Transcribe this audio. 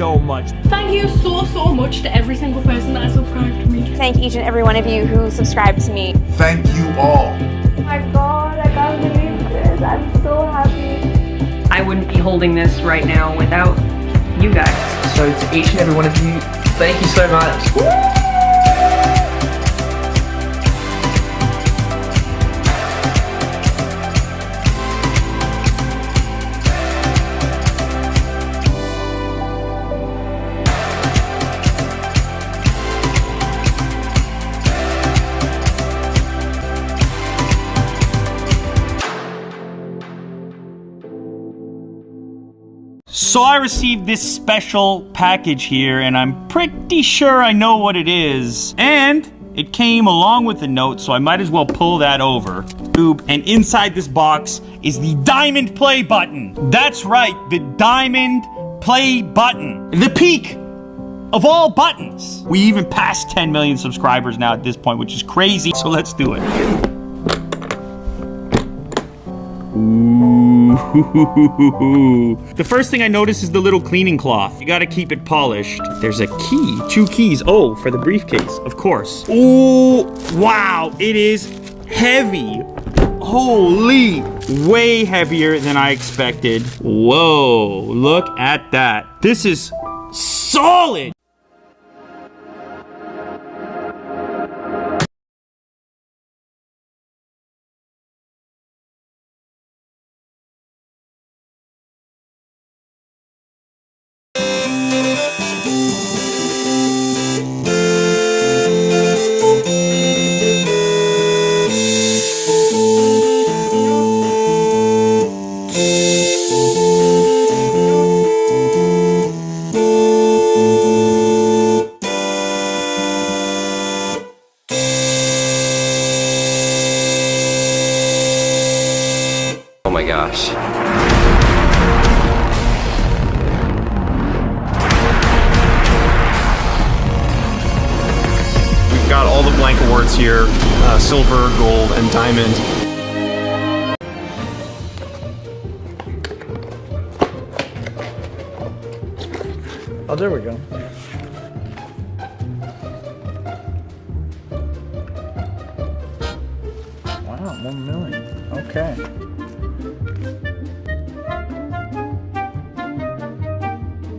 so much. Thank you so much to every single person that has subscribed to me. Thank each and every one of you who subscribed to me. Thank you all. Oh my God, I can't believe this. I'm so happy. I wouldn't be holding this right now without you guys. So to each and every one of you, thank you so much. Woo! So I received this special package here, and I'm pretty sure I know what it is. And it came along with a note, so I might as well pull that over. And inside this box is the diamond play button. That's right, the diamond play button. The peak of all buttons. We even passed 10 million subscribers now at this point, which is crazy. So let's do it. Ooh. The first thing I notice is the little cleaning cloth. You gotta keep it polished. There's a key, 2 keys. Oh, for the briefcase, of course. Ooh, wow, it is heavy. Holy, way heavier than I expected. Whoa, look at that. This is solid. Oh my gosh. We've got all the blank awards here, silver, gold, and diamond. Oh, there we go. Wow, 1 million. Okay.